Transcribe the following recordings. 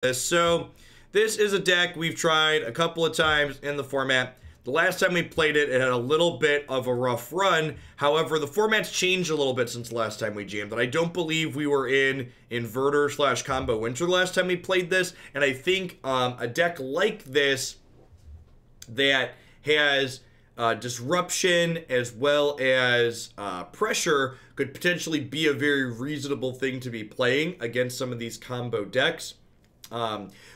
So this is a deck we've tried a couple of times in the format. The last time we played it, it had a little bit of a rough run. However, the format's changed a little bit since the last time we jammed. And I don't believe we were in Inverter / Combo Winter the last time we played this. And I think a deck like this that has disruption as well as pressure could potentially be a very reasonable thing to be playing against some of these combo decks.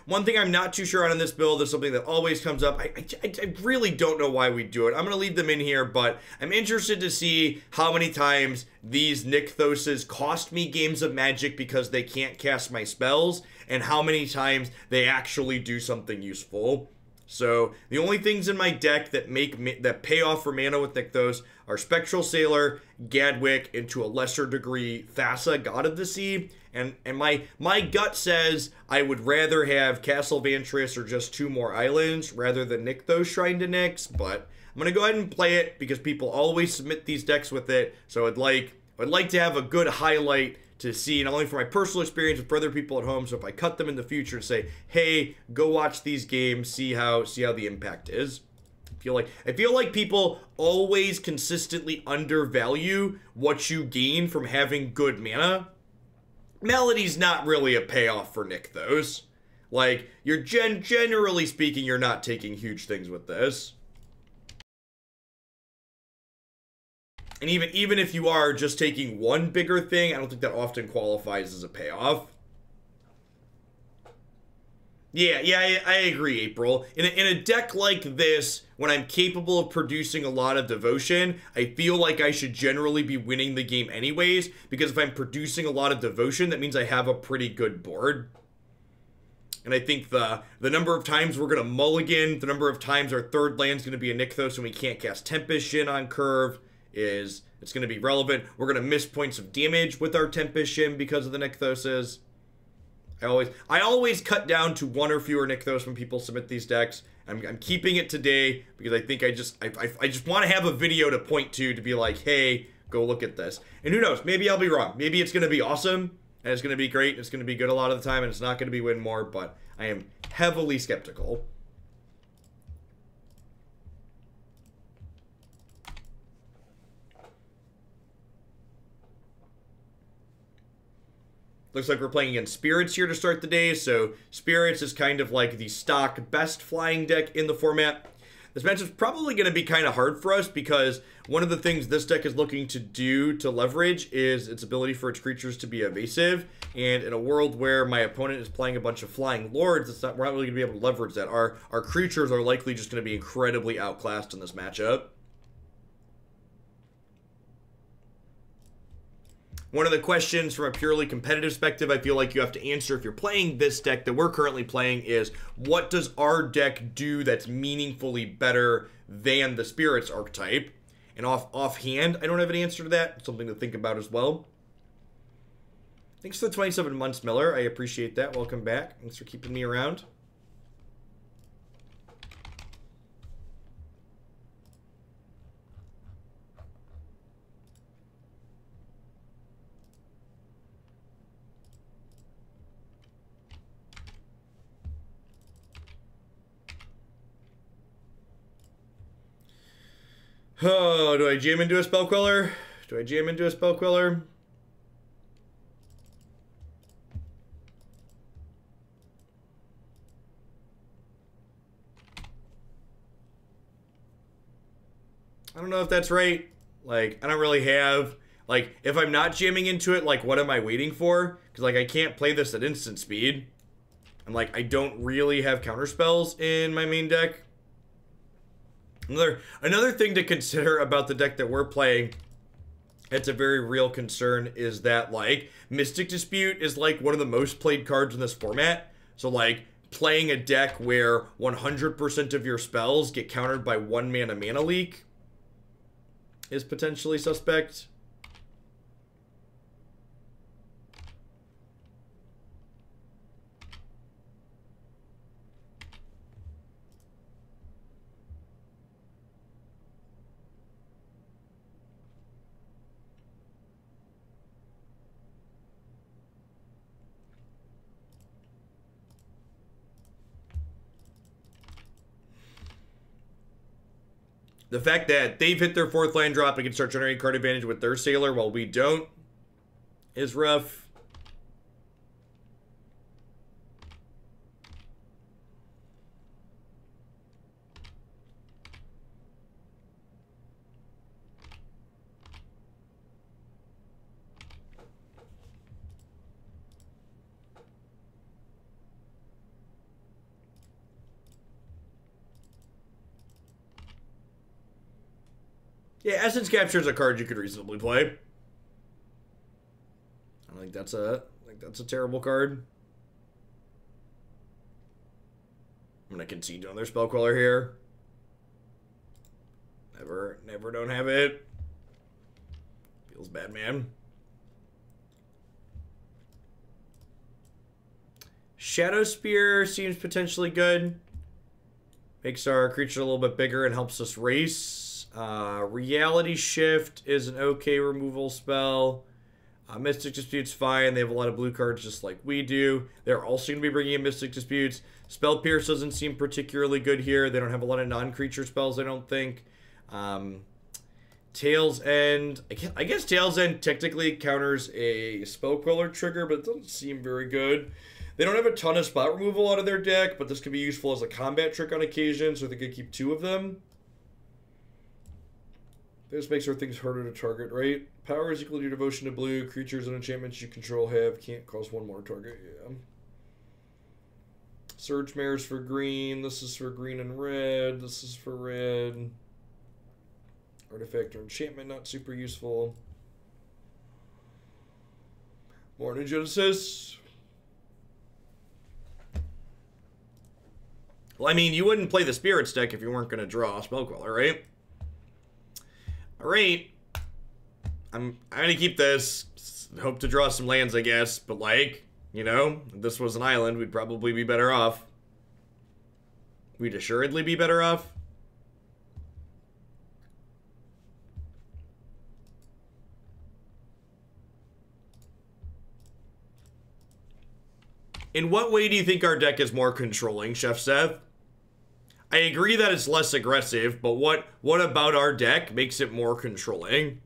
One thing I'm not too sure on in this build is something that always comes up. I really don't know why we do it. I'm going to leave them in here, but I'm interested to see how many times these Nykthoses cost me games of Magic because they can't cast my spells, and how many times they actually do something useful. So the only things in my deck that pay off for mana with Nykthos are Spectral Sailor, Gadwick, and to a lesser degree Thassa, God of the Sea. And my gut says I would rather have Castle Vantress or just 2 more islands rather than Nykthos Shrine to Nyx, but I'm gonna go ahead and play it because people always submit these decks with it. So I'd like to have a good highlight to see, not only for my personal experience, but for other people at home. So if I cut them in the future and say, hey, go watch these games, see how the impact is. I feel like people always consistently undervalue what you gain from having good mana. Melody's not really a payoff for Nykthos. Like, you're generally speaking, you're not taking huge things with this. And even if you are just taking one bigger thing, I don't think that often qualifies as a payoff. Yeah, I agree, April. In a deck like this, when I'm capable of producing a lot of devotion, I feel like I should generally be winning the game anyways, because if I'm producing a lot of devotion, that means I have a pretty good board. And I think the number of times we're going to mulligan, the number of times our third land's going to be a Nykthos and we can't cast Tempest Djinn on curve, it's going to be relevant. We're going to miss points of damage with our Tempest Djinn because of the Nykthoses. I always cut down to 1 or fewer Nykthos when people submit these decks. I'm keeping it today because I think I just want to have a video to point to be like, hey, go look at this. And who knows, maybe I'll be wrong. Maybe it's going to be awesome and it's going to be great. It's going to be good a lot of the time and it's not going to be win more, but I am heavily skeptical. Looks like we're playing against Spirits here to start the day, so Spirits is kind of like the stock best flying deck in the format. This matchup's probably going to be kind of hard for us because one of the things this deck is looking to do to leverage is its ability for its creatures to be evasive, and in a world where my opponent is playing a bunch of flying lords, we're not really going to be able to leverage that. Our creatures are likely just going to be incredibly outclassed in this matchup. One of the questions from a purely competitive perspective I feel like you have to answer if you're playing this deck that we're currently playing is, what does our deck do that's meaningfully better than the Spirits archetype? And offhand, I don't have an answer to that. Something to think about as well. Thanks for the 27 months, Miller. I appreciate that. Welcome back. Thanks for keeping me around. Oh, do I jam into a Spell Queller? Do I jam into a Spell Queller? I don't know if that's right. Like, I don't really have... Like, if I'm not jamming into it, like, what am I waiting for? Because, like, I can't play this at instant speed. And, like, I don't really have counterspells in my main deck. Another thing to consider about the deck that we're playing, it's a very real concern, is that, like, Mystic Dispute is, like, one of the most played cards in this format. So, like, playing a deck where 100% of your spells get countered by 1 mana leak is potentially suspect. The fact that they've hit their 4th land drop and can start generating card advantage with their Sailor while we don't is rough. Yeah, Essence Capture is a card you could reasonably play. I think that's a terrible card. I'm gonna concede on their Spell Queller here. Never don't have it. Feels bad, man. Shadowspear seems potentially good. Makes our creature a little bit bigger and helps us race. Reality Shift is an okay removal spell. Mystic Dispute's fine. They have a lot of blue cards just like we do. They're also going to be bringing in Mystic Disputes. Spell Pierce doesn't seem particularly good here. They don't have a lot of non-creature spells, I don't think. Tail's End. I guess Tail's End technically counters a Spell Queller trigger, but it doesn't seem very good. They don't have a ton of spot removal out of their deck, but this could be useful as a combat trick on occasion, so they could keep 2 of them. This makes our things harder to target, right? Power is equal to your devotion to blue. Creatures and enchantments you control can't cause 1 more target. Yeah. Surge Mare's for green. This is for green and red. This is for red. Artifact or enchantment, not super useful. Morning Genesis. Well, I mean, you wouldn't play the Spirits deck if you weren't going to draw a Spell Queller, right? Alright. I'm gonna keep this. Hope to draw some lands, I guess. But, like, you know, if this was an island, we'd probably be better off. We'd assuredly be better off. In what way do you think our deck is more controlling, Chef Seth? I agree that it's less aggressive, but what about our deck makes it more controlling?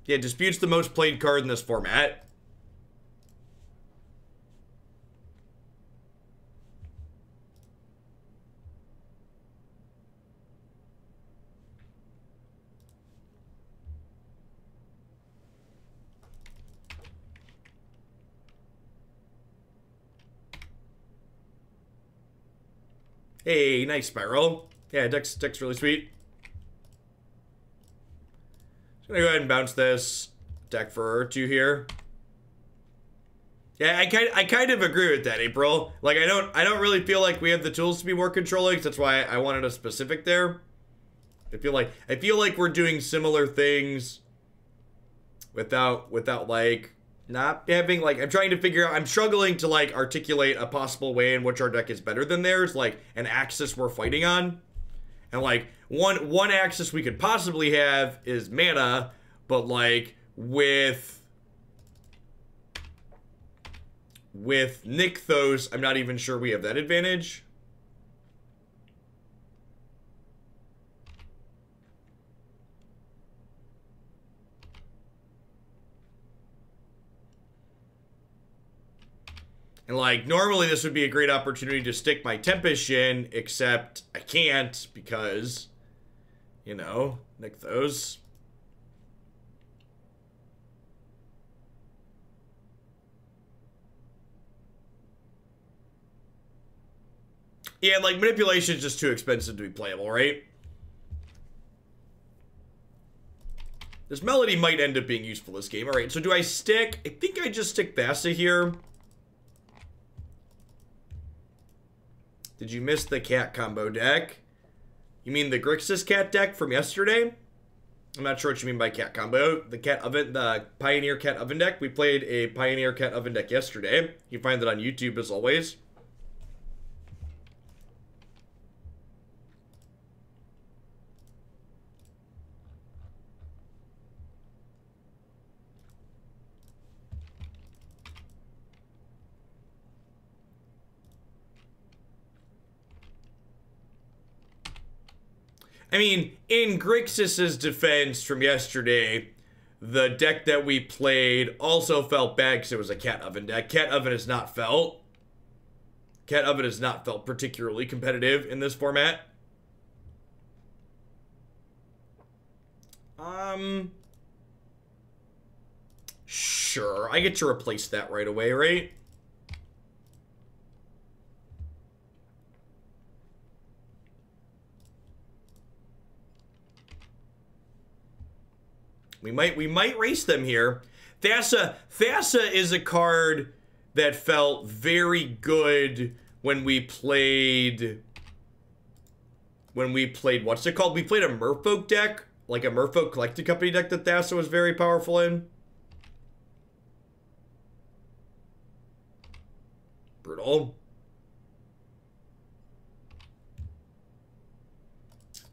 Yeah, Dispute's the most played card in this format. Hey, nice Spiral. Yeah, deck's really sweet. Just gonna go ahead and bounce this deck for 2 here. Yeah, I kind of agree with that, April. Like, I don't really feel like we have the tools to be more controlling. That's why I wanted a specific there. I feel like we're doing similar things without like not having, like, I'm trying to figure out, I'm struggling to, like, articulate a possible way in which our deck is better than theirs, like an axis we're fighting on. And, like, one axis we could possibly have is mana, but, like, with Nykthos, I'm not even sure we have that advantage. And, like, normally this would be a great opportunity to stick my Tempest Djinn, except I can't because, you know, Nykthos. Yeah, like, manipulation is just too expensive to be playable, right? This Melody might end up being useful this game. All right, so do I stick? I think I just stick Thassa here. Did you miss the cat combo deck? You mean the Grixis cat deck from yesterday? I'm not sure what you mean by cat combo. The cat oven, the Pioneer cat oven deck. We played a Pioneer cat oven deck yesterday. You can find that on YouTube as always. I mean, in Grixis's defense from yesterday, the deck that we played also felt bad because it was a Cat Oven deck. Cat Oven has not felt particularly competitive in this format. Sure, I get to replace that right away, right? We might race them here. Thassa is a card that felt very good when we played what's it called? We played a Merfolk deck, like a Merfolk Collected Company deck that Thassa was very powerful in. Brutal.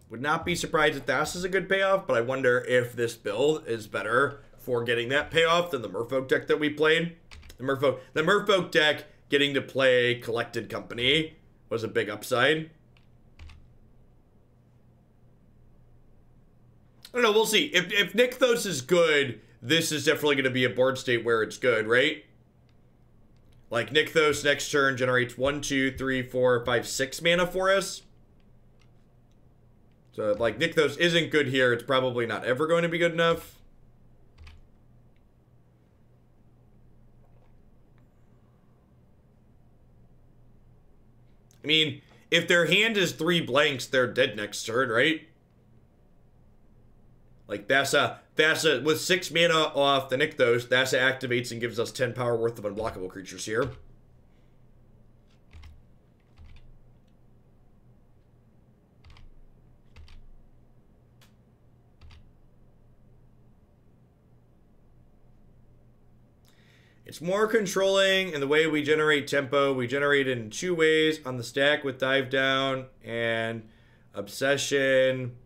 Would not be surprised if Thassa is a good payoff, but I wonder if this build is better for getting that payoff than the Merfolk deck that we played. The Merfolk deck getting to play Collected Company was a big upside. I don't know, we'll see. If Nykthos is good, this is definitely going to be a board state where it's good, right? Like, Nykthos next turn generates 1, 2, 3, 4, 5, 6 mana for us. So, like, Nykthos isn't good here. It's probably not ever going to be good enough. I mean, if their hand is 3 blanks, they're dead next turn, right? Like, Thassa, with 6 mana off the Nykthos, Thassa activates and gives us 10 power worth of unblockable creatures here. It's more controlling in the way we generate tempo. We generate in 2 ways on the stack with Dive Down and Obsession.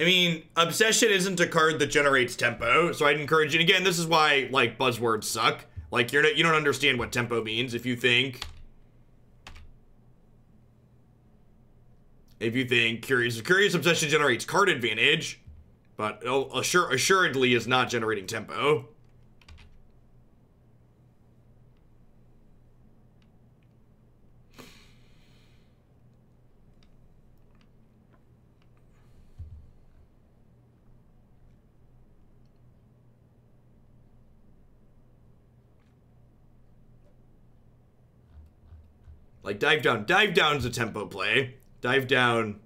I mean, Obsession isn't a card that generates tempo, so I'd encourage you. And again, this is why, like, buzzwords suck. Like, you don't understand what tempo means if you think Curious Obsession generates card advantage, but assuredly is not generating tempo. Like, Dive Down. Dive Down's a tempo play. Dive Down.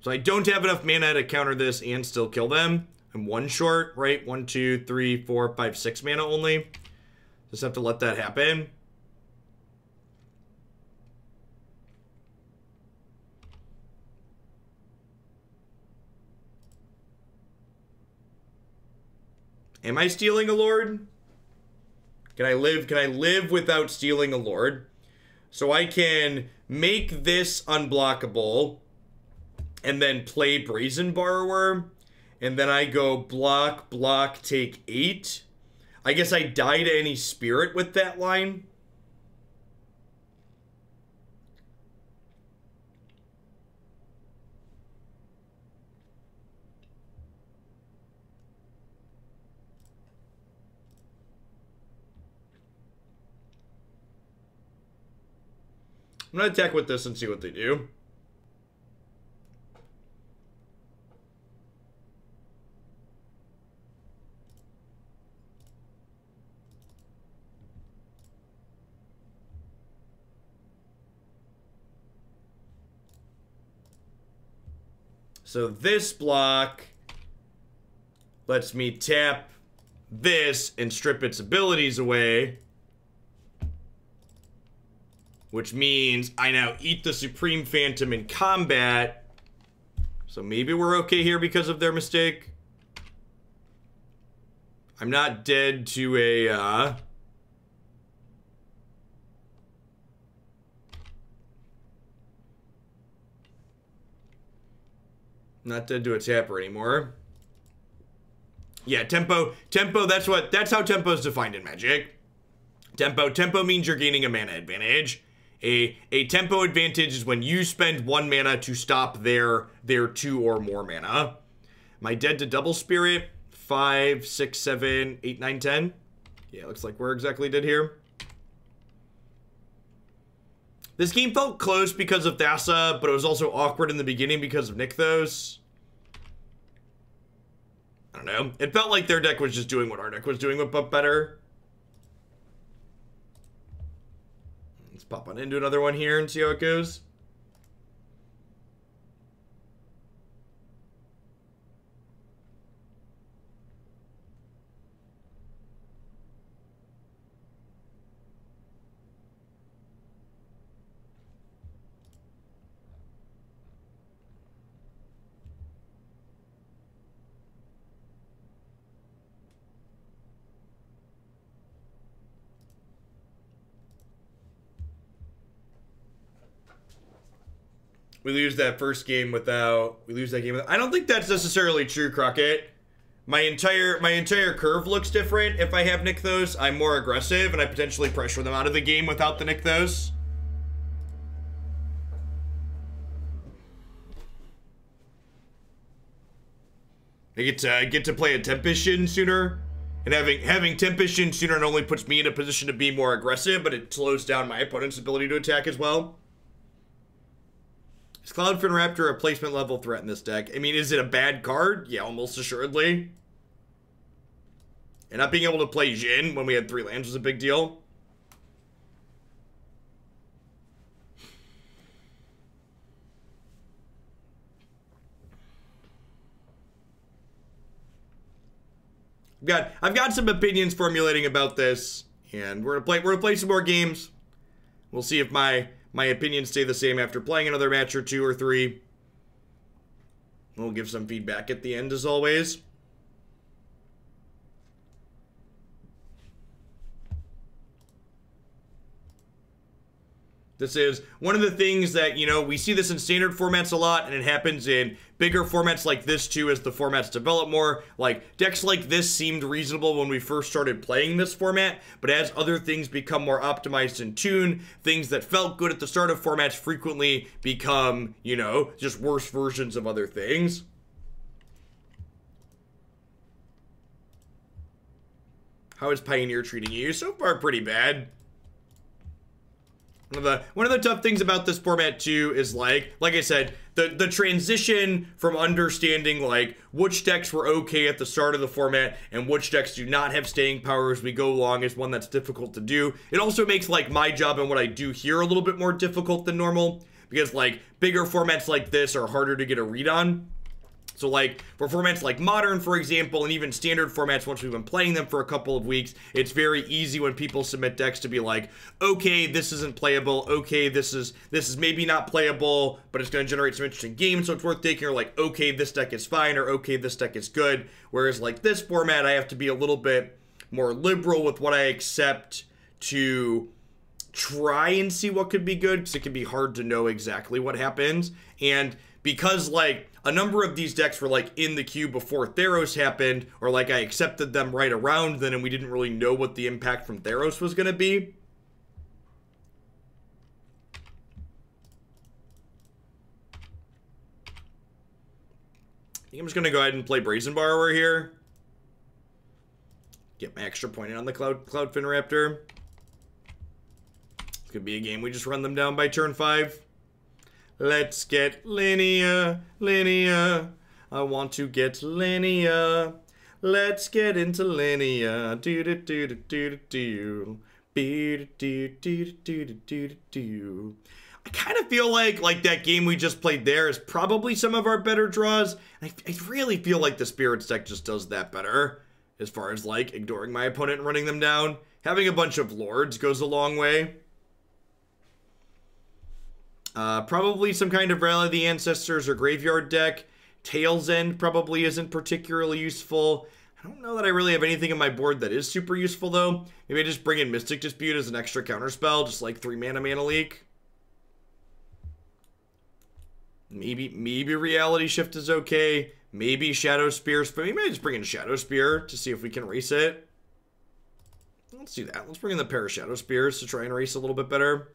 So I don't have enough mana to counter this and still kill them. I'm 1 short, right? 1, 2, 3, 4, 5, 6 mana only. Just have to let that happen. Am I stealing a lord? Can I live without stealing a lord? So I can make this unblockable and then play Brazen Borrower, and then I go block, block, take 8. I guess I die to any spirit with that line. I'm gonna attack with this and see what they do. So this block lets me tap this and strip its abilities away, which means I now eat the Supreme Phantom in combat. So maybe we're okay here because of their mistake. I'm not dead to a, not dead to a tapper anymore. Yeah, tempo, that's how tempo is defined in Magic. Tempo means you're gaining a mana advantage. A tempo advantage is when you spend 1 mana to stop their 2 or more mana. My dead to double spirit, 5, 6, 7, 8, 9, 10. Yeah, looks like we're exactly dead here. This game felt close because of Thassa, but it was also awkward in the beginning because of Nykthos. I don't know. It felt like their deck was just doing what our deck was doing, but better. Let's pop on into another one here and see how it goes. We lose that first game without... We lose that game without... I don't think that's necessarily true, Crockett. My entire curve looks different. If I have Nykthos, I'm more aggressive, and I potentially pressure them out of the game without the Nykthos. I get to play a Tempest Djinn sooner. And having Tempest Djinn sooner not only puts me in a position to be more aggressive, but it slows down my opponent's ability to attack as well. Is Cloudfin Raptor a placement level threat in this deck? I mean, is it a bad card? Yeah, almost assuredly. And not being able to play Djinn when we had 3 lands was a big deal. I've got some opinions formulating about this, and we're gonna play some more games. We'll see if my opinions stay the same after playing another match or 2 or 3. We'll give some feedback at the end, as always. This is one of the things that, you know, we see this in standard formats a lot, and it happens in bigger formats like this too as the formats develop more. Like, decks like this seemed reasonable when we first started playing this format, but as other things become more optimized in tune, things that felt good at the start of formats frequently become, you know, just worse versions of other things. How is Pioneer treating you? So far, pretty bad. One of the tough things about this format too is like I said, the transition from understanding like which decks were okay at the start of the format and which decks do not have staying power as we go along is one that's difficult to do. It also makes like my job and what I do here a little bit more difficult than normal because like bigger formats like this are harder to get a read on. So like for formats like Modern, for example, and even standard formats, once we've been playing them for a couple of weeks, it's very easy when people submit decks to be like, okay, this isn't playable. Okay, this is maybe not playable, but it's going to generate some interesting games, so it's worth taking. Or like, okay, this deck is fine, or okay, this deck is good. Whereas like this format, I have to be a little bit more liberal with what I accept to try and see what could be good, because it can be hard to know exactly what happens. And because like a number of these decks were like in the queue before Theros happened, or like I accepted them right around then and we didn't really know what the impact from Theros was going to be. I think I'm just going to go ahead and play Brazen Borrower here. Get my extra point in on the Cloudfin Raptor. It's going to be a game we just run them down by turn 5. Let's get linear. I want to get linear. Let's get into linear. Do do do do do do do do do do. I kind of feel like that game we just played there is probably some of our better draws. I really feel like the Spirits deck just does that better as far as like ignoring my opponent and running them down. Having a bunch of Lords goes a long way. Probably some kind of Rally of the Ancestors or Graveyard deck. Tail's End probably isn't particularly useful. I don't know that I really have anything on my board that is super useful, though. Maybe I just bring in Mystic Dispute as an extra counterspell, just like 3 mana Leak. Maybe Reality Shift is okay. Maybe Shadowspear, but maybe I just bring in Shadowspear to see if we can race it. Let's do that. Let's bring in the pair of Shadowspears to try and race a little bit better.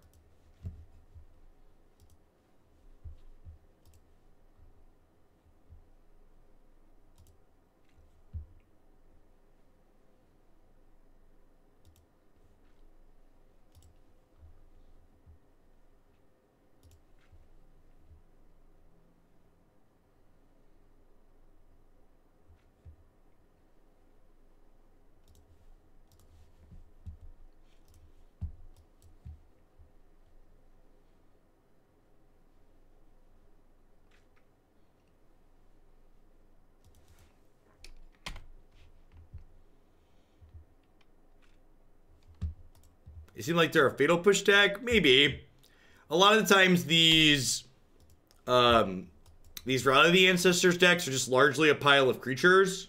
It seems like they're a fatal push deck, maybe. A lot of the times these Rally of the Ancestors decks are just largely a pile of creatures.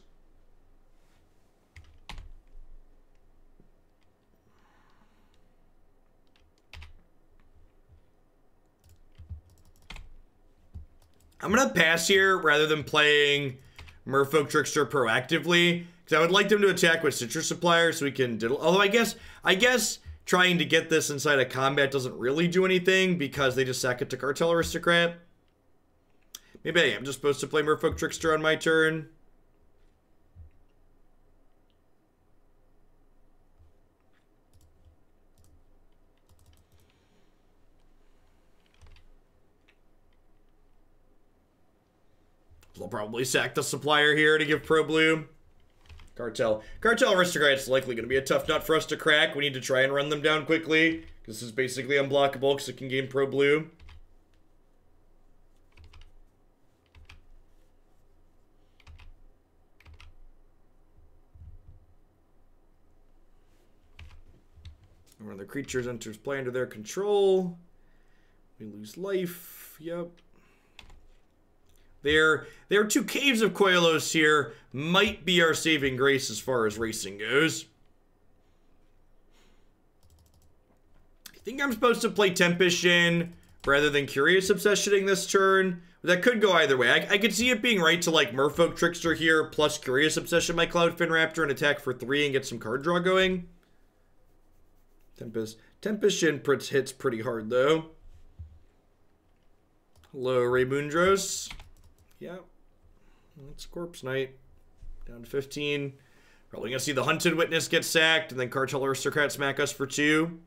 I'm gonna pass here rather than playing Merfolk Trickster proactively, because I would like them to attack with Citrus Supplier so we can diddle. Although I guess trying to get this inside of combat doesn't really do anything because they just sack it to Cartel Aristocrat. Maybe I am just supposed to play Merfolk Trickster on my turn. I'll probably sack the Supplier here to give Pro Blue. Cartel Aristocrat's likely going to be a tough nut for us to crack. We need to try and run them down quickly. This is basically unblockable because it can gain Pro Blue. One of the creatures enters play under their control. We lose life. Yep. There are two Caves of Koilos here. Might be our saving grace as far as racing goes. I think I'm supposed to play Tempest Djinn rather than Curious Obsessioning this turn. That could go either way. I could see it being right to like Merfolk Trickster here plus Curious Obsession my Cloudfin Raptor and attack for 3 and get some card draw going. Tempest Djinn hits pretty hard though. Hello, Ray Moondros. Yeah, it's Corpse Knight. Down to 15. Probably gonna see the Hunted Witness get sacked, and then Cartel Aristocrat smack us for 2.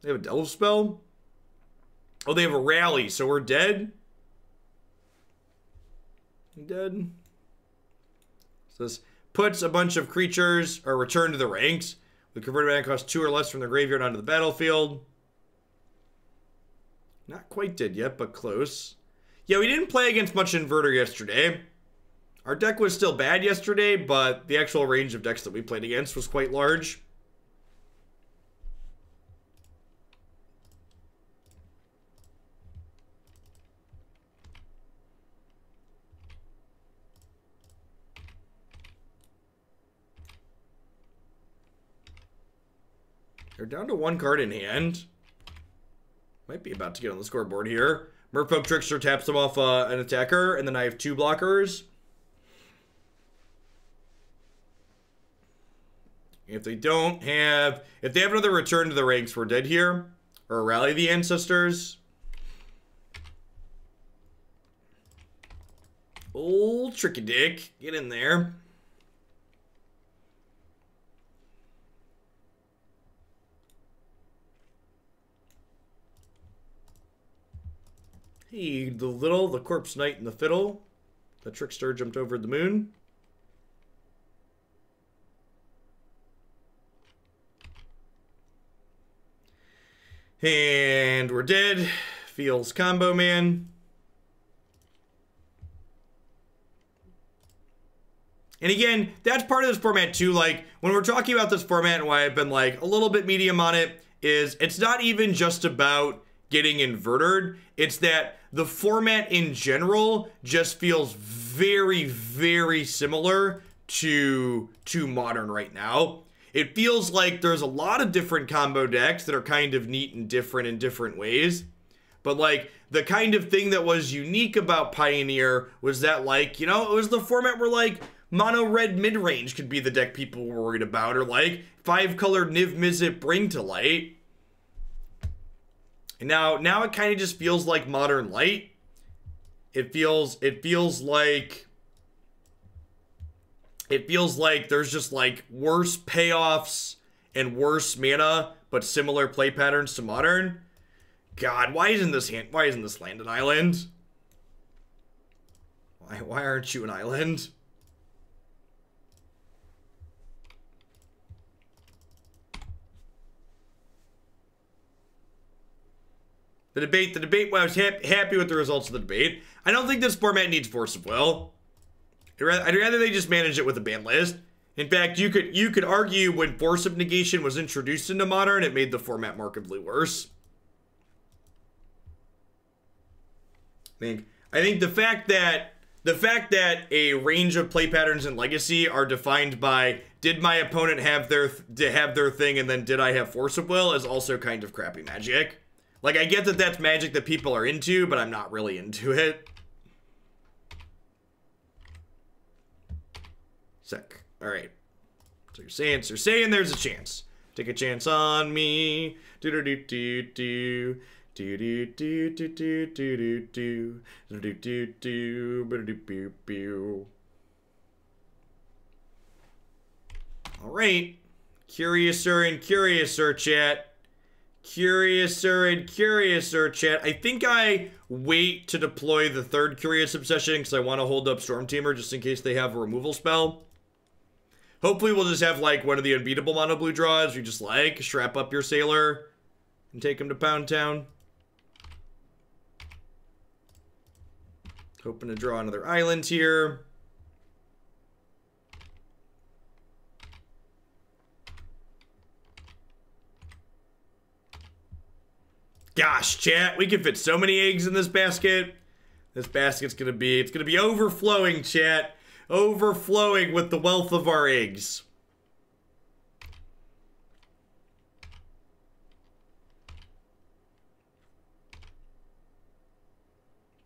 They have a Delve spell? Oh, they have a Rally, so we're dead? We dead? So this puts a bunch of creatures, or return to the ranks, with converted mana cost 2 or less from the graveyard onto the battlefield. Not quite dead yet, but close. Yeah, we didn't play against much Inverter yesterday. Our deck was still bad yesterday, but the actual range of decks that we played against was quite large. They're down to 1 card in hand. Might be about to get on the scoreboard here. Merfolk Trickster taps them off an attacker, and then I have 2 blockers. If they have another return to the ranks, we're dead here. Or Rally the Ancestors. Old Tricky Dick, get in there. Hey, the Corpse Knight and the Fiddle. The Trickster jumped over the moon. And we're dead. Feels Combo Man. And again, that's part of this format too. Like, when we're talking about this format and why I've been like a little bit medium on it, is it's not even just about getting inverted. It's that the format in general just feels very, very similar to Modern right now. It feels like there's a lot of different combo decks that are kind of neat and different in different ways. But like, the kind of thing that was unique about Pioneer was that, like, you know, it was the format where like mono red mid-range could be the deck people were worried about, or like 5-color Niv Mizzet Bring to Light. And now it kind of just feels like Modern Light. It feels like there's just like worse payoffs and worse mana, but similar play patterns to Modern. God, why isn't this land an island? Why aren't you an island? The debate, well, I was happy with the results of the debate. I don't think this format needs Force of Will. I'd rather they just manage it with a ban list. In fact, you could argue when Force of Negation was introduced into Modern, it made the format markedly worse. I think the fact that a range of play patterns in Legacy are defined by did my opponent have their thing and then did I have Force of Will is also kind of crappy Magic. Like, I get that that's Magic that people are into, but I'm not really into it. Sick. All right. So you're saying there's a chance. Take a chance on me. Do do do do do. Do do do do do do do do do do do do. All right. Curiouser and curiouser, chat. Curiouser and curiouser, chat. I think I wait to deploy the third Curious Obsession because I want to hold up Stormtamer just in case they have a removal spell. Hopefully we'll just have like one of the unbeatable mono blue draws. You just like strap up your Sailor and take him to Pound Town. Hoping to draw another island here. Gosh, chat, we can fit so many eggs in this basket. This basket's gonna be overflowing, chat. Overflowing with the wealth of our eggs.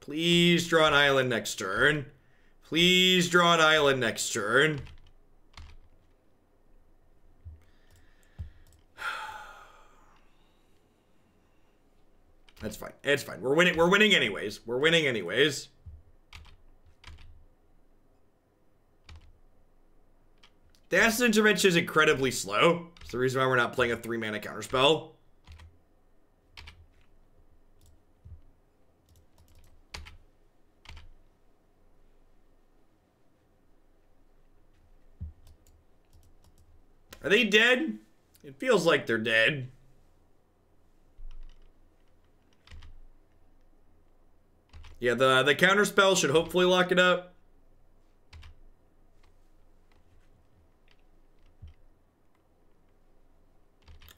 Please draw an island next turn. Please draw an island next turn. That's fine. It's fine. We're winning anyways. We're winning anyways. Thassa Intervention is incredibly slow. It's the reason why we're not playing a 3-mana counterspell. Are they dead? It feels like they're dead. Yeah, the counterspell should hopefully lock it up.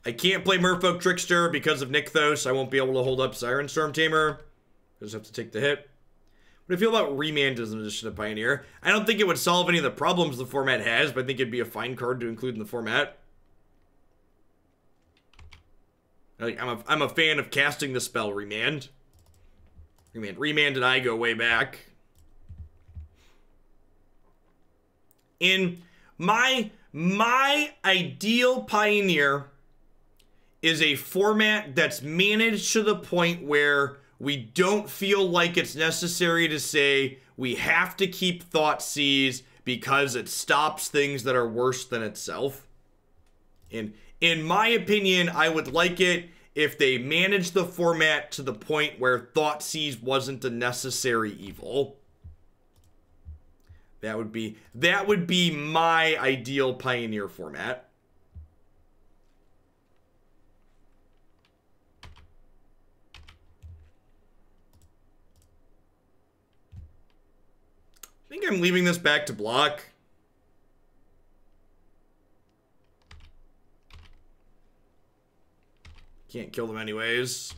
I can't play Merfolk Trickster because of Nykthos. I won't be able to hold up Siren Stormtamer. I just have to take the hit. What do you feel about Remand as an addition to Pioneer? I don't think it would solve any of the problems the format has, but I think it'd be a fine card to include in the format. I'm a fan of casting the spell Remand. Remand and I go way back. In my ideal Pioneer is a format that's managed to the point where we don't feel like it's necessary to say we have to keep Thoughtseize because it stops things that are worse than itself. In my opinion, I would like it if they managed the format to the point where Thoughtseize wasn't a necessary evil. That would be my ideal Pioneer format. I think I'm leaving this back to block. Can't kill them anyways.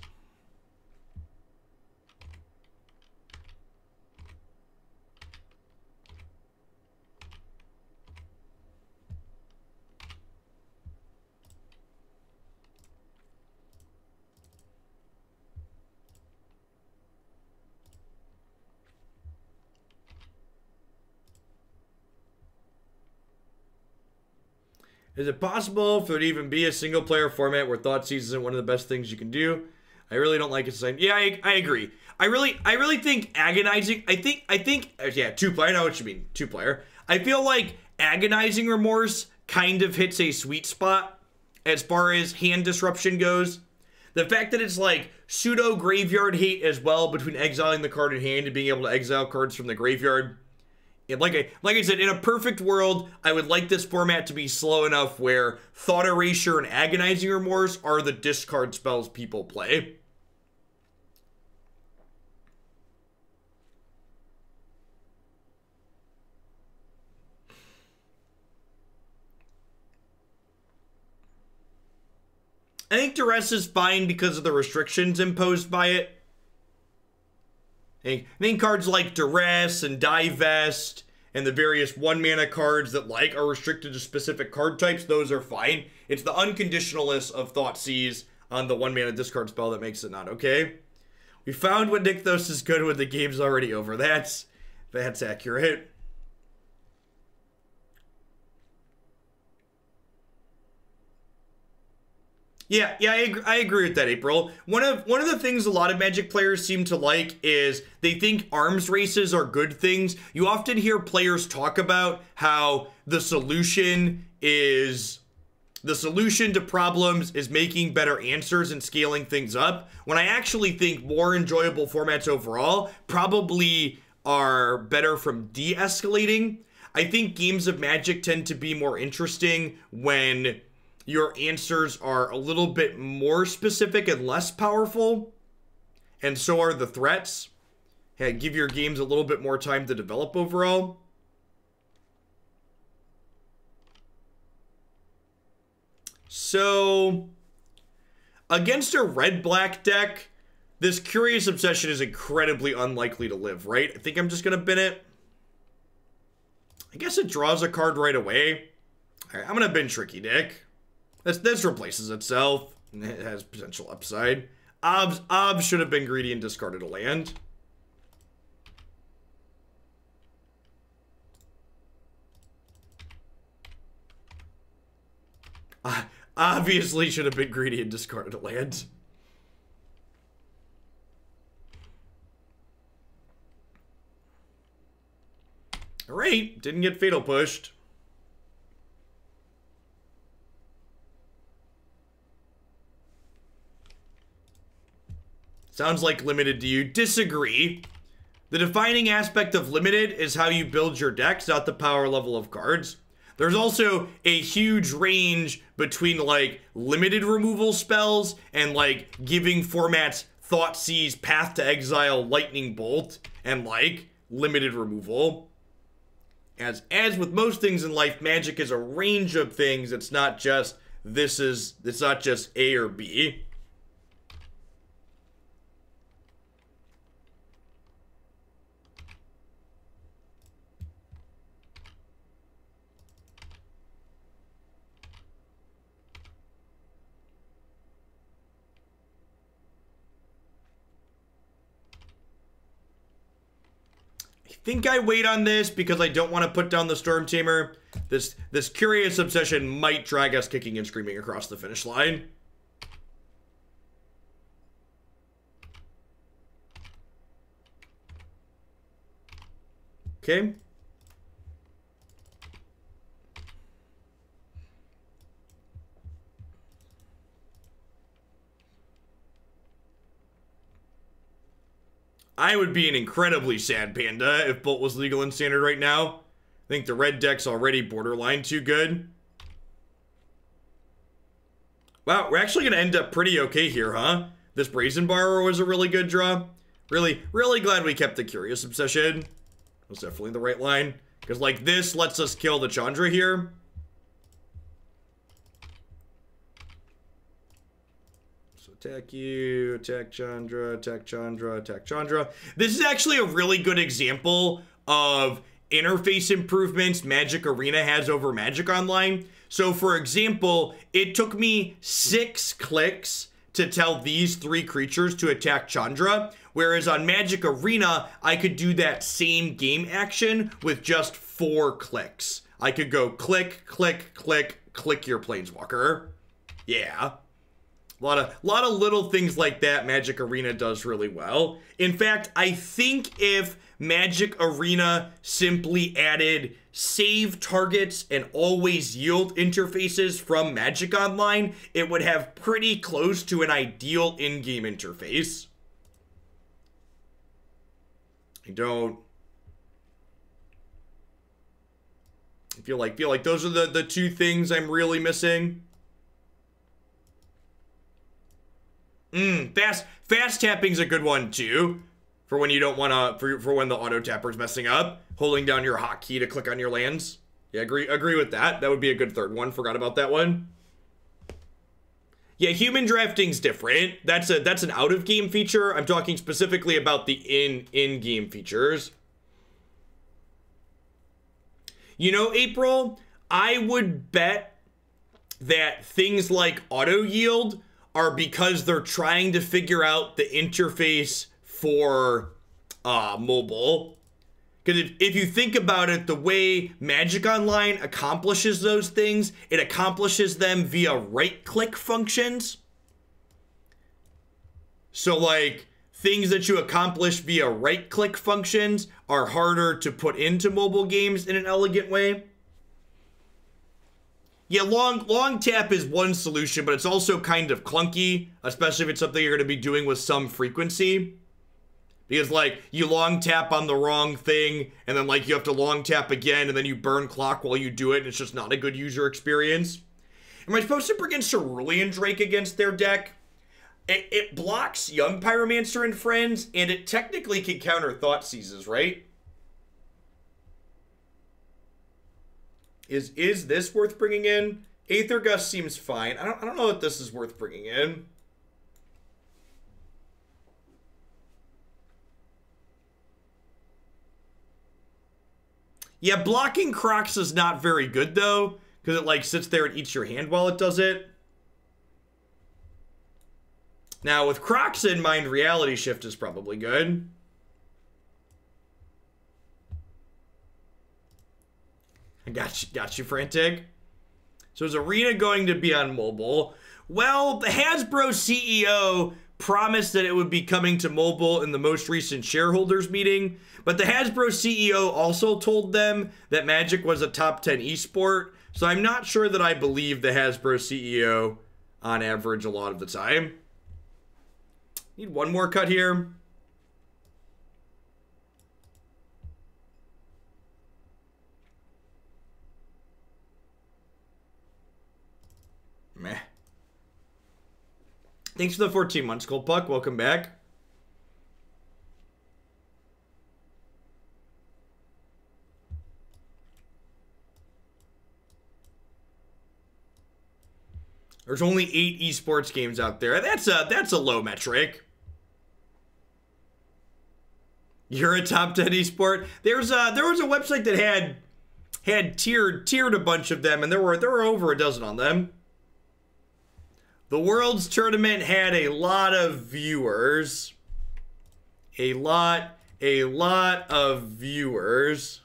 Is it possible for there to even be a single player format where Thoughtseize isn't one of the best things you can do? I really don't like it. Yeah, I agree. I really think agonizing. I think yeah, 2-player. I know what you mean, 2-player. I feel like agonizing remorse kind of hits a sweet spot as far as hand disruption goes. The fact that it's like pseudo graveyard hate as well between exiling the card in hand and being able to exile cards from the graveyard. And like I said, in a perfect world, I would like this format to be slow enough where Thought Erasure and Agonizing Remorse are the discard spells people play. I think Duress is fine because of the restrictions imposed by it. I think cards like Duress and Divest and the various 1-mana cards that like are restricted to specific card types, those are fine. It's the unconditionalness of Thoughtseize on the 1-mana discard spell that makes it not okay. We found what Nykthos is good when the game's already over. That's accurate. Yeah, I agree with that, April. One of the things a lot of Magic players seem to like is they think arms races are good things. You often hear players talk about how the solution to problems is making better answers and scaling things up, when I actually think more enjoyable formats overall probably are better from de-escalating. I think games of Magic tend to be more interesting when your answers are a little bit more specific and less powerful, and so are the threats. Give your games a little bit more time to develop overall. So, against a red-black deck, this Curious Obsession is incredibly unlikely to live, right? I think I'm just going to bin it. I guess it draws a card right away. All right, I'm going to bin Tricky Dick. This replaces itself. It has potential upside. Obs should have been greedy and discarded a land. Obviously should have been greedy and discarded a land. Alright, didn't get Fatal pushed. Sounds like limited to you. Disagree. The defining aspect of limited is how you build your decks, not the power level of cards. There's also a huge range between, like, limited removal spells and, like, giving formats Thoughtseize, Path to Exile, Lightning Bolt, and, like, limited removal. As with most things in life, Magic is a range of things. It's not just it's not just A or B. Think I wait on this because I don't want to put down the Stormtamer. This Curious Obsession might drag us kicking and screaming across the finish line. Okay. I would be an incredibly sad panda if Bolt was legal in Standard right now. I think the red deck's already borderline too good. Wow, we're actually going to end up pretty okay here, huh? This Brazen Borrower was a really good draw. Really glad we kept the Curious Obsession. That was definitely the right line. Because, like, this lets us kill the Chandra here. Attack you, attack Chandra, attack Chandra, attack Chandra. This is actually a really good example of interface improvements Magic Arena has over Magic Online. So, for example, it took me 6 clicks to tell these 3 creatures to attack Chandra, whereas on Magic Arena, I could do that same game action with just 4 clicks. I could go click, click, click, click your Planeswalker. Yeah. A lot of little things like that Magic Arena does really well. In fact, I think if Magic Arena simply added save targets and always yield interfaces from Magic Online, it would have pretty close to an ideal in-game interface. I feel like those are the two things I'm really missing. Fast tapping's a good one too, for when you don't want to, for when the auto tapper's messing up, holding down your hotkey to click on your lands. Yeah, agree with that. That would be a good third one. Forgot about that one. Yeah, human drafting's different. That's an out-of-game feature. I'm talking specifically about the in-game features. You know, April, I would bet that things like auto yield are because they're trying to figure out the interface for mobile. Because if you think about it, the way Magic Online accomplishes those things, it accomplishes them via right-click functions. So, like, things that you accomplish via right-click functions are harder to put into mobile games in an elegant way. Yeah, long tap is one solution, but it's also kind of clunky, especially if it's something you're going to be doing with some frequency. Because, like, you long tap on the wrong thing, and then, like, you have to long tap again, and then you burn clock while you do it, and it's just not a good user experience. Am I supposed to bring in Cerulean Drake against their deck? It blocks Young Pyromancer and friends, and it technically can counter Thought Seizes, right? Is this worth bringing in? Aether Gust seems fine. I don't know if this is worth bringing in. Yeah, blocking Crocs is not very good, though, because it, like, sits there and eats your hand while it does it. Now, with Crocs in mind, Reality Shift is probably good. I got you, Frantic. So is Arena going to be on mobile? Well, the Hasbro CEO promised that it would be coming to mobile in the most recent shareholders meeting, but the Hasbro CEO also told them that Magic was a top 10 esport, so I'm not sure that I believe the Hasbro CEO on average a lot of the time. Need one more cut here. Meh. Thanks for the 14 months, Cold Puck. Welcome back. There's only 8 esports games out there. That's a low metric. You're a top 10 esport. There was a website that had tiered a bunch of them, and there were over a dozen on them. The Worlds Tournament had a lot of viewers. A lot of viewers.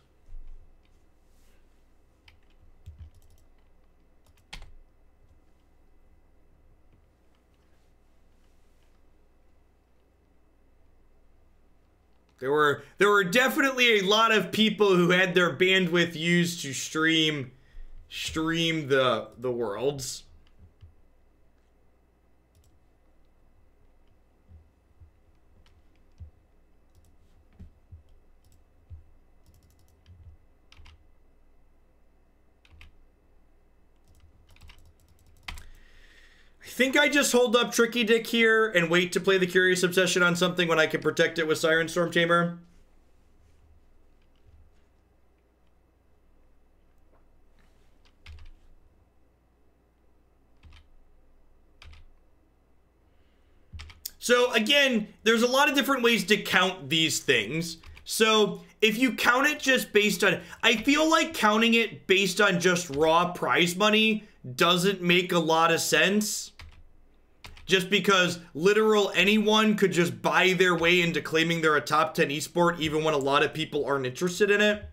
There were definitely a lot of people who had their bandwidth used to stream the Worlds. I think I just hold up Tricky Dick here and wait to play the Curious Obsession on something when I can protect it with Siren Stormtamer. So again, there's a lot of different ways to count these things. So if you count it just based on, I feel like counting it based on just raw prize money doesn't make a lot of sense. Just because literal anyone could just buy their way into claiming they're a top 10 esport even when a lot of people aren't interested in it.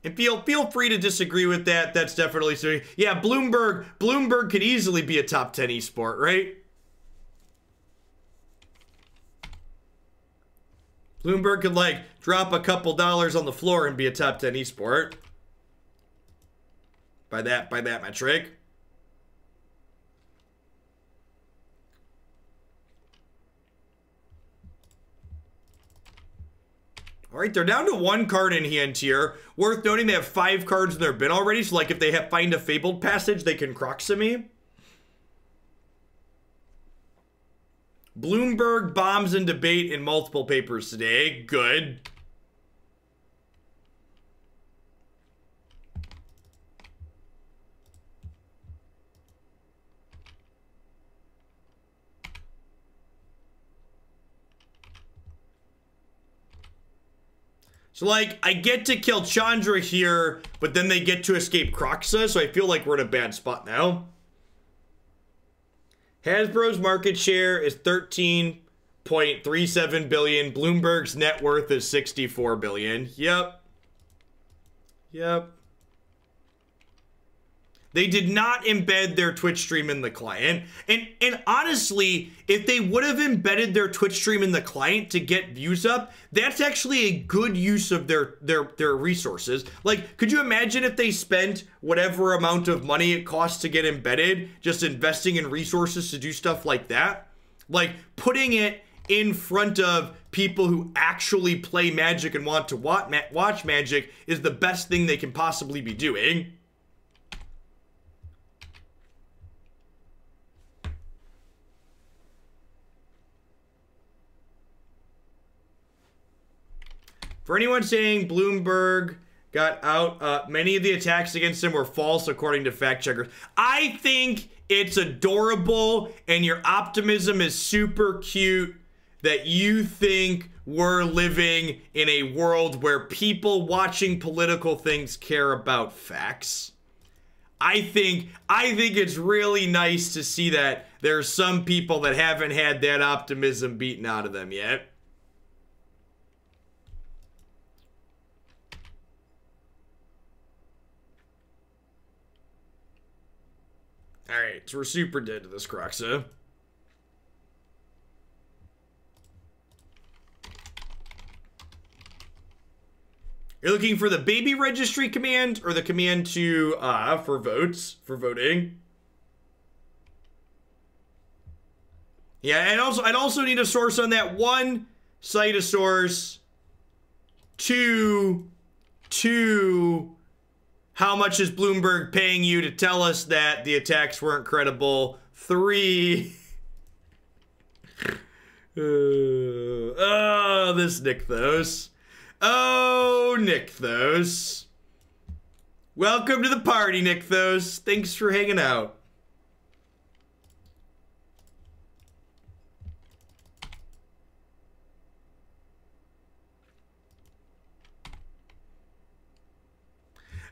And feel free to disagree with that. That's definitely so. Yeah, Bloomberg could easily be a top 10 esport, right? Bloomberg could like drop a couple dollars on the floor and be a top 10 esport. By that metric. All right, they're down to 1 card in hand here. Worth noting they have 5 cards in their bin already, so like if they find a Fabled Passage, they can Croxamy. Bloomberg bombs in debate in multiple papers today. Good. So, like, I get to kill Chandra here, but then they get to escape Croxa, so I feel like we're in a bad spot now. Hasbro's market share is 13.37 billion. Bloomberg's net worth is 64 billion. Yep. They did not embed their Twitch stream in the client. And honestly, if they would have embedded their Twitch stream in the client to get views up, that's actually a good use of their resources. Like, could you imagine if they spent whatever amount of money it costs to get embedded, just investing in resources to do stuff like that? Like, putting it in front of people who actually play Magic and want to watch Magic is the best thing they can possibly be doing. For anyone saying Bloomberg got out, many of the attacks against him were false, according to fact checkers. I think it's adorable, and your optimism is super cute that you think we're living in a world where people watching political things care about facts. I think it's really nice to see that there's some people that haven't had that optimism beaten out of them yet. Alright, so we're super dead to this Croxa. You're looking for the baby registry command or the command to, for voting. Yeah, and also, I'd also need a source on that. 1, cite a source. 2, how much is Bloomberg paying you to tell us that the attacks weren't credible? 3, oh, this Nykthos. Oh, Nykthos. Welcome to the party, Nykthos. Thanks for hanging out.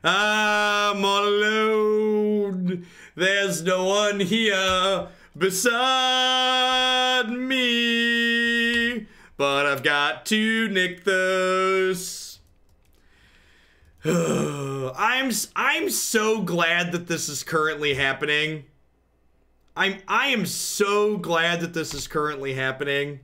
I'm all alone. There's no one here beside me. But I've got 2 Nykthos. I'm so glad that this is currently happening. I am so glad that this is currently happening.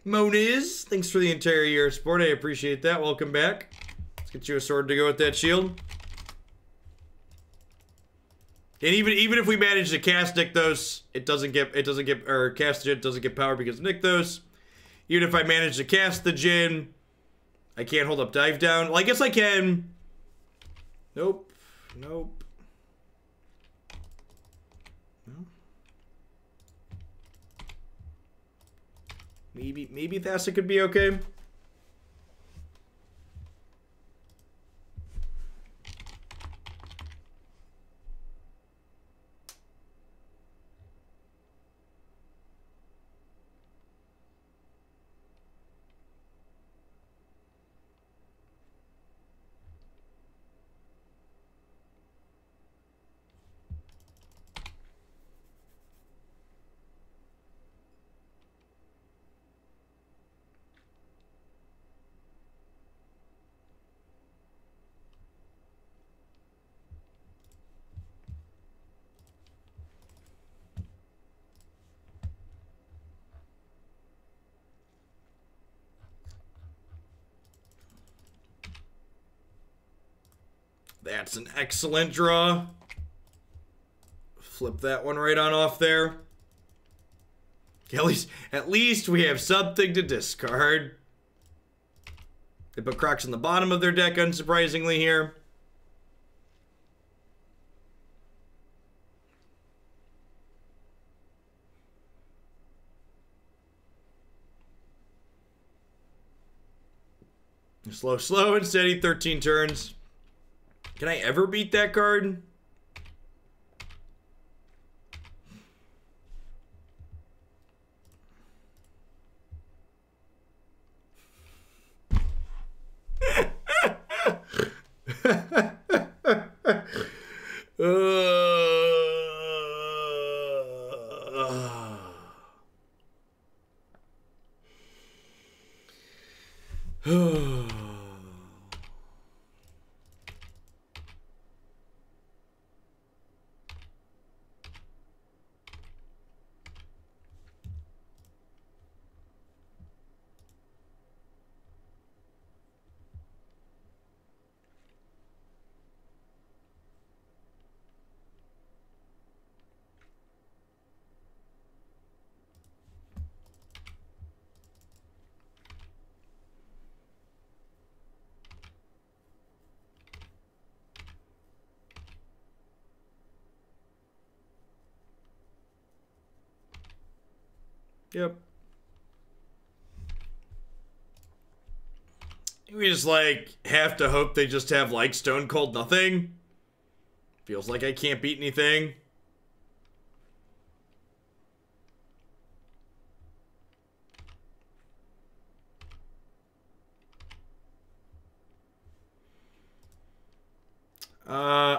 Moniz, thanks for the entire year of support. I appreciate that. Welcome back. Let's get you a sword to go with that shield. And even if we manage to cast Nykthos, or cast Djinn doesn't get power because of Nykthos. Even if I manage to cast the Djinn, I can't hold up Dive Down. Well, I guess I can. Nope. Nope. No. Maybe Thassa could be okay. That's an excellent draw. Flip that one right on off there. At least we have something to discard. They put Crocs in the bottom of their deck, unsurprisingly, here. Slow and steady, 13 turns. Can I ever beat that card? Yep. We just, like, have to hope they just have, like, Stone Cold Nothing. Feels like I can't beat anything.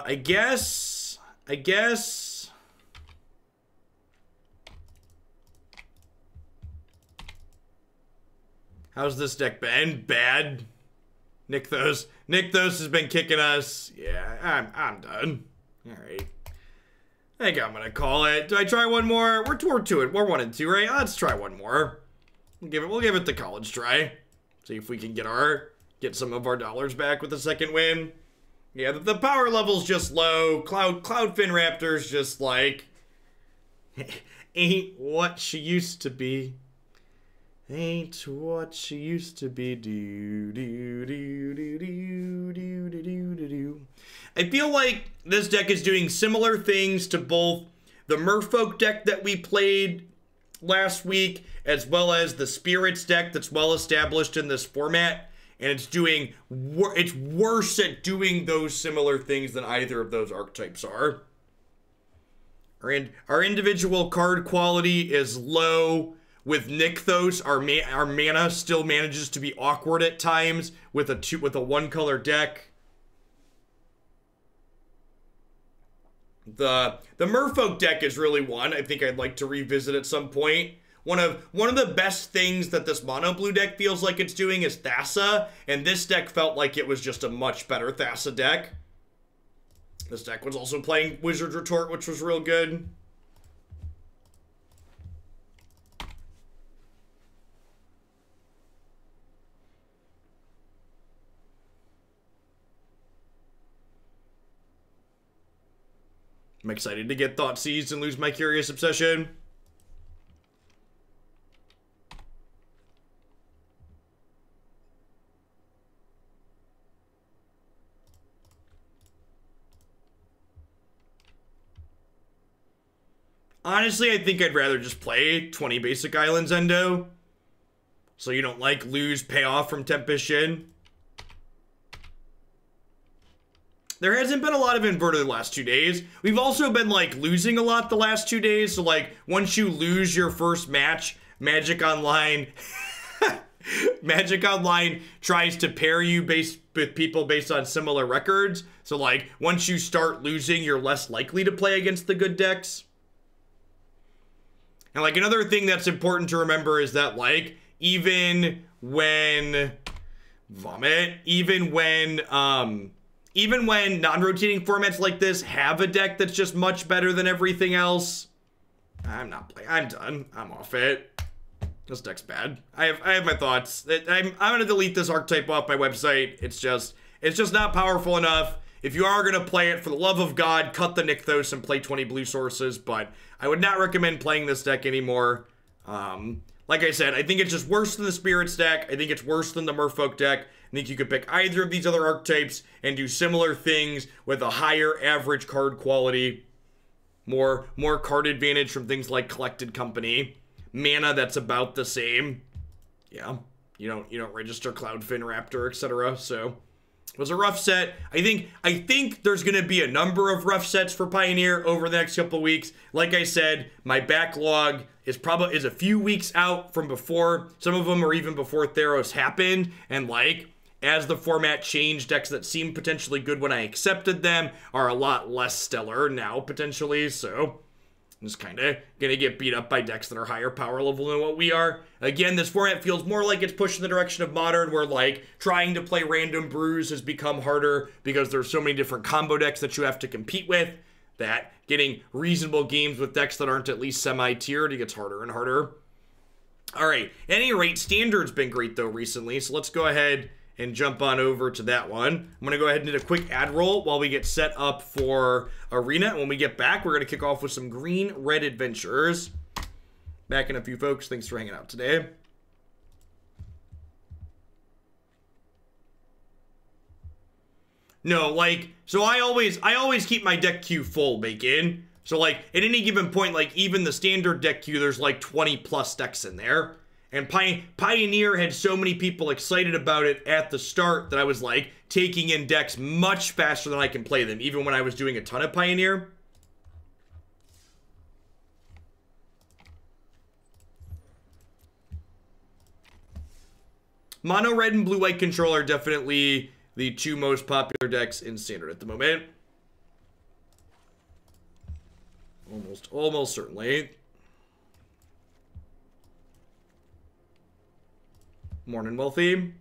I guess. How's this deck been? Bad. Nykthos has been kicking us. Yeah, I'm done. All right. I think I'm gonna call it. Do I try one more? We're to it. We're 1 and 2, right? Let's try one more. We'll give it the college try. See if we can get some of our dollars back with the second win. Yeah, the power level's just low. Cloudfin Raptor's just like ain't what she used to be. Ain't what she used to be. I feel like this deck is doing similar things to both the Merfolk deck that we played last week, as well as the Spirits deck that's well established in this format. And it's worse at doing those similar things than either of those archetypes are. Our individual card quality is low. With Nykthos, our mana still manages to be awkward at times with a one-color deck. The Merfolk deck is really one I think I'd like to revisit at some point. One of the best things that this mono blue deck feels like it's doing is Thassa, and this deck felt like it was just a much better Thassa deck. This deck was also playing Wizard's Retort, which was real good. I'm excited to get Thought Seized and lose my Curious Obsession. Honestly, I think I'd rather just play 20 basic islands endo. So you don't, like, lose payoff from Tempest Djinn. There hasn't been a lot of inverted the last 2 days. We've also been, like, losing a lot the last 2 days. So, like, once you lose your first match, Magic Online... Magic Online tries to pair you with people based on similar records. So, like, once you start losing, you're less likely to play against the good decks. And, like, another thing that's important to remember is that, like, even when non-rotating formats like this have a deck that's just much better than everything else, I'm not playing. I'm done. I'm off it. This deck's bad. I have my thoughts. I'm gonna delete this archetype off my website. It's just not powerful enough. If you are gonna play it, for the love of God, cut the Nykthos and play 20 blue sources, but I would not recommend playing this deck anymore. Like I said, I think it's just worse than the Spirits deck. I think it's worse than the Merfolk deck. I think you could pick either of these other archetypes and do similar things with a higher average card quality. More card advantage from things like Collected Company. Mana that's about the same. Yeah, you don't register Cloudfin Raptor, etc. So it was a rough set. I think there's going to be a number of rough sets for Pioneer over the next couple of weeks. Like I said, my backlog is a few weeks out from before. Some of them are even before Theros happened. And, like, as the format changed, decks that seemed potentially good when I accepted them are a lot less stellar now, potentially. So I'm just kind of going to get beat up by decks that are higher power level than what we are. Again, this format feels more like it's pushed in the direction of Modern, where, like, trying to play random brews has become harder because there's so many different combo decks that you have to compete with, that getting reasonable games with decks that aren't at least semi-tiered, it gets harder and harder. All right, at any rate, Standard's been great, though, recently, so let's go ahead and jump on over to that one. I'm going to go ahead and do a quick ad roll while we get set up for Arena. And when we get back, we're going to kick off with some green-red adventurers. Back in a few, folks. Thanks for hanging out today. No, like, so I always keep my deck queue full, Bacon. So, like, at any given point, like, even the standard deck queue, there's like 20 plus decks in there. And Pioneer had so many people excited about it at the start that I was, like, taking in decks much faster than I can play them, even when I was doing a ton of Pioneer. Mono red and blue white control are definitely the two most popular decks in Standard at the moment. Almost certainly. Morning, Wealthy.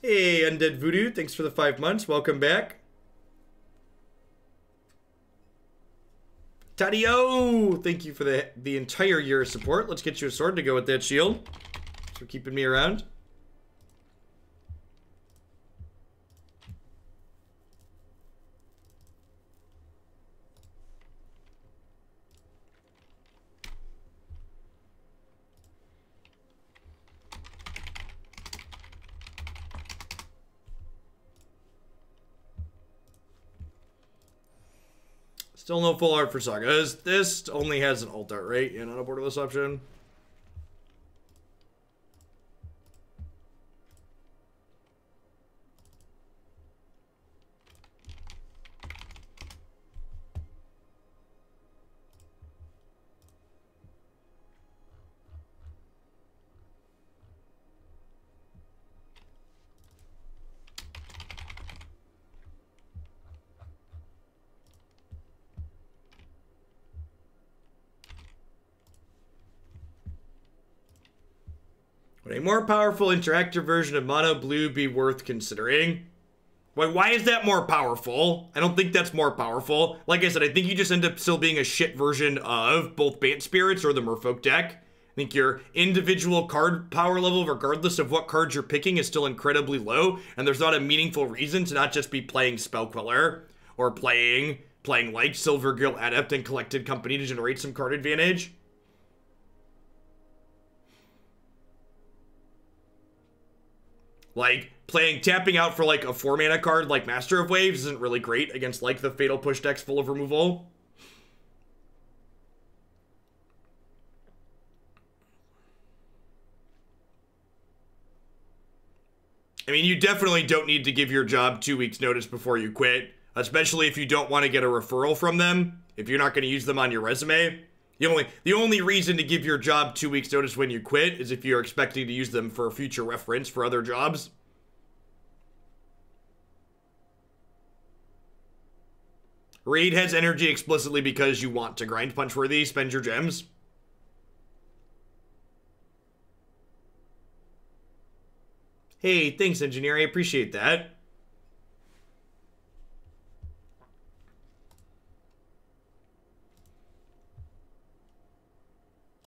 Hey, Undead Voodoo, thanks for the 5 months. Welcome back. Tadio, thank you for the entire year of support. Let's get you a sword to go with that shield. Thanks for keeping me around. Still no full art for Saga. This only has an alt art, right? Yeah, not a borderless option. Would a more powerful interactive version of Mono Blue be worth considering? Why is that more powerful? I don't think that's more powerful. Like I said, I think you just end up still being a shit version of both Bant Spirits or the Merfolk deck. I think your individual card power level, regardless of what cards you're picking, is still incredibly low, and there's not a meaningful reason to not just be playing Spell Queller or playing like Silvergill Adept and Collected Company to generate some card advantage. Like, tapping out for, like, a 4-mana card like Master of Waves isn't really great against, like, the Fatal Push decks full of removal. I mean, you definitely don't need to give your job 2 weeks notice before you quit, especially if you don't want to get a referral from them, if you're not going to use them on your resume. The only reason to give your job 2 weeks notice when you quit is if you're expecting to use them for future reference for other jobs. Raid has energy explicitly because you want to grind Punchworthy, spend your gems. Hey, thanks, Engineer. I appreciate that.